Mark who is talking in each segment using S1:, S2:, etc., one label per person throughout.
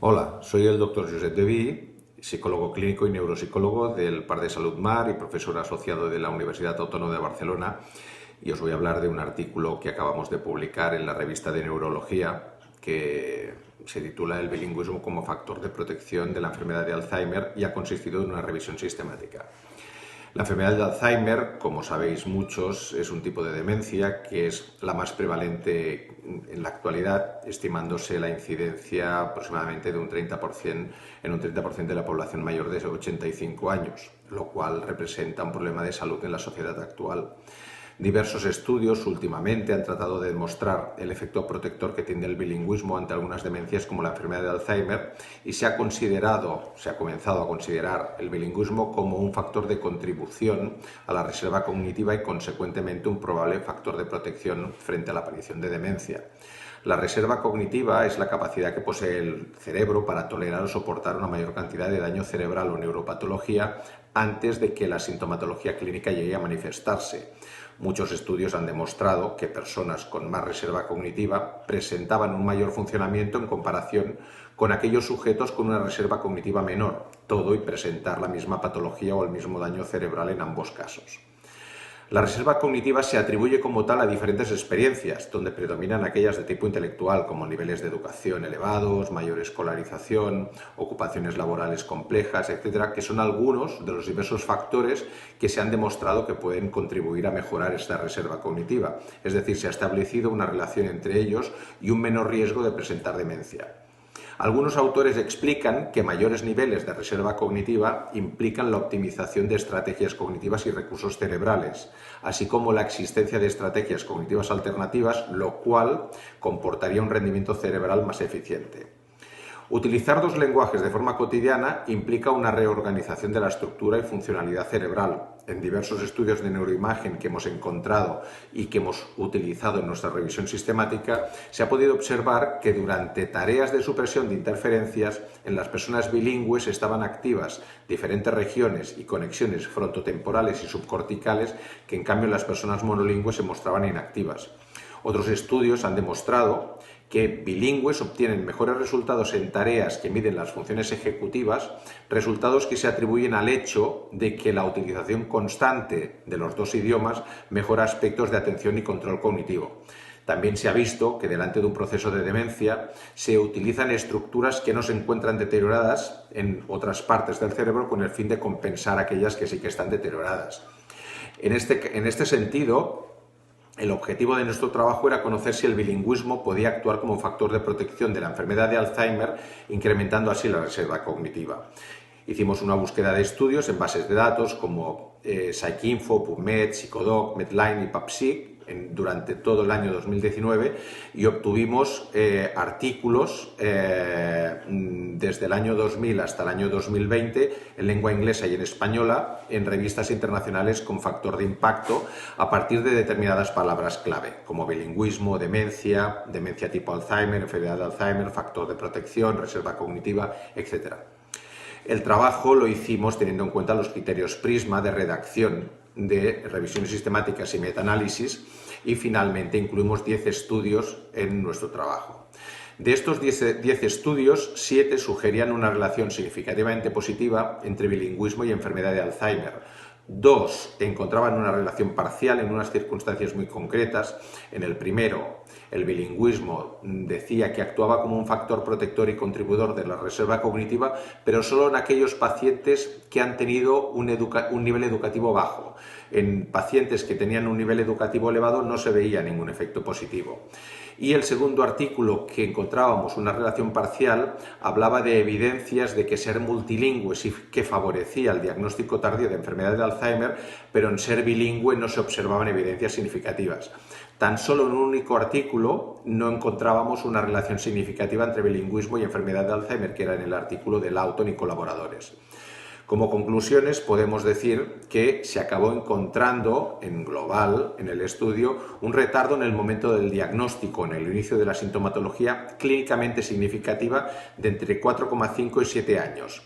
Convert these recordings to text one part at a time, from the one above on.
S1: Hola, soy el doctor Josep Deví, psicólogo clínico y neuropsicólogo del Parc de Salut Mar y profesor asociado de la Universidad Autónoma de Barcelona, y os voy a hablar de un artículo que acabamos de publicar en la revista de Neurología que se titula El bilingüismo como factor de protección de la enfermedad de Alzheimer y ha consistido en una revisión sistemática. La enfermedad de Alzheimer, como sabéis muchos, es un tipo de demencia que es la más prevalente en la actualidad, estimándose la incidencia aproximadamente de un 30% en un 30% de la población mayor de 85 años, lo cual representa un problema de salud en la sociedad actual. Diversos estudios últimamente han tratado de demostrar el efecto protector que tiene el bilingüismo ante algunas demencias como la enfermedad de Alzheimer, y se ha comenzado a considerar el bilingüismo como un factor de contribución a la reserva cognitiva y consecuentemente un probable factor de protección frente a la aparición de demencia. La reserva cognitiva es la capacidad que posee el cerebro para tolerar o soportar una mayor cantidad de daño cerebral o neuropatología antes de que la sintomatología clínica llegue a manifestarse. Muchos estudios han demostrado que personas con más reserva cognitiva presentaban un mayor funcionamiento en comparación con aquellos sujetos con una reserva cognitiva menor, todo y presentar la misma patología o el mismo daño cerebral en ambos casos. La reserva cognitiva se atribuye como tal a diferentes experiencias, donde predominan aquellas de tipo intelectual, como niveles de educación elevados, mayor escolarización, ocupaciones laborales complejas, etcétera, que son algunos de los diversos factores que se han demostrado que pueden contribuir a mejorar esta reserva cognitiva. Es decir, se ha establecido una relación entre ellos y un menor riesgo de presentar demencia. Algunos autores explican que mayores niveles de reserva cognitiva implican la optimización de estrategias cognitivas y recursos cerebrales, así como la existencia de estrategias cognitivas alternativas, lo cual comportaría un rendimiento cerebral más eficiente. Utilizar dos lenguajes de forma cotidiana implica una reorganización de la estructura y funcionalidad cerebral. En diversos estudios de neuroimagen que hemos encontrado y que hemos utilizado en nuestra revisión sistemática, se ha podido observar que durante tareas de supresión de interferencias, en las personas bilingües estaban activas diferentes regiones y conexiones frontotemporales y subcorticales que en cambio en las personas monolingües se mostraban inactivas. Otros estudios han demostrado que bilingües obtienen mejores resultados en tareas que miden las funciones ejecutivas, resultados que se atribuyen al hecho de que la utilización constante de los dos idiomas mejora aspectos de atención y control cognitivo. También se ha visto que delante de un proceso de demencia se utilizan estructuras que no se encuentran deterioradas en otras partes del cerebro con el fin de compensar aquellas que sí que están deterioradas. En este sentido, el objetivo de nuestro trabajo era conocer si el bilingüismo podía actuar como factor de protección de la enfermedad de Alzheimer, incrementando así la reserva cognitiva. Hicimos una búsqueda de estudios en bases de datos como PsycInfo, PubMed, Psychodoc, Medline y PubPsych durante todo el año 2019 y obtuvimos artículos desde el año 2000 hasta el año 2020 en lengua inglesa y en española en revistas internacionales con factor de impacto a partir de determinadas palabras clave como bilingüismo, demencia, demencia tipo Alzheimer, enfermedad de Alzheimer, factor de protección, reserva cognitiva, etc. El trabajo lo hicimos teniendo en cuenta los criterios PRISMA de redacción de revisiones sistemáticas y metaanálisis y finalmente incluimos 10 estudios en nuestro trabajo. De estos 10 estudios, 7 sugerían una relación significativamente positiva entre bilingüismo y enfermedad de Alzheimer. 2 encontraban una relación parcial en unas circunstancias muy concretas. En el primero, el bilingüismo decía que actuaba como un factor protector y contribuidor de la reserva cognitiva, pero solo en aquellos pacientes que han tenido un nivel educativo bajo. En pacientes que tenían un nivel educativo elevado no se veía ningún efecto positivo. Y el segundo artículo, que encontrábamos una relación parcial, hablaba de evidencias de que ser multilingüe sí que favorecía el diagnóstico tardío de enfermedad de Alzheimer, pero en ser bilingüe no se observaban evidencias significativas. Tan solo en un único artículo no encontrábamos una relación significativa entre bilingüismo y enfermedad de Alzheimer, que era en el artículo de Lawton y colaboradores. Como conclusiones podemos decir que se acabó encontrando en global, en el estudio, un retardo en el momento del diagnóstico, en el inicio de la sintomatología clínicamente significativa de entre 4,5 y 7 años.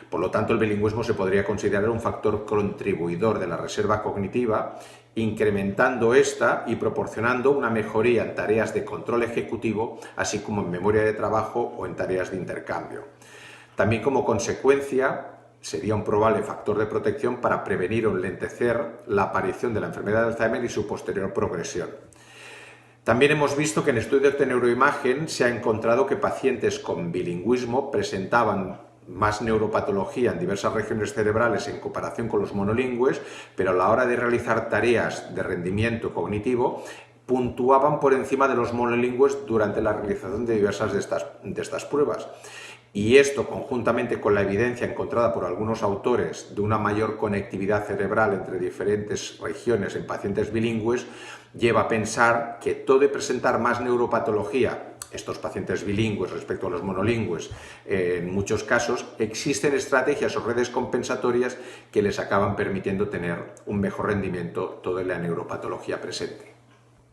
S1: Por lo tanto, el bilingüismo se podría considerar un factor contribuidor de la reserva cognitiva incrementando esta y proporcionando una mejoría en tareas de control ejecutivo, así como en memoria de trabajo o en tareas de intercambio. También, como consecuencia, sería un probable factor de protección para prevenir o enlentecer la aparición de la enfermedad de Alzheimer y su posterior progresión. También hemos visto que en estudios de neuroimagen se ha encontrado que pacientes con bilingüismo presentaban más neuropatología en diversas regiones cerebrales en comparación con los monolingües, pero a la hora de realizar tareas de rendimiento cognitivo puntuaban por encima de los monolingües durante la realización de diversas de estas pruebas. Y esto, conjuntamente con la evidencia encontrada por algunos autores de una mayor conectividad cerebral entre diferentes regiones en pacientes bilingües, lleva a pensar que todo de presentar más neuropatología, estos pacientes bilingües respecto a los monolingües, en muchos casos existen estrategias o redes compensatorias que les acaban permitiendo tener un mejor rendimiento toda la neuropatología presente.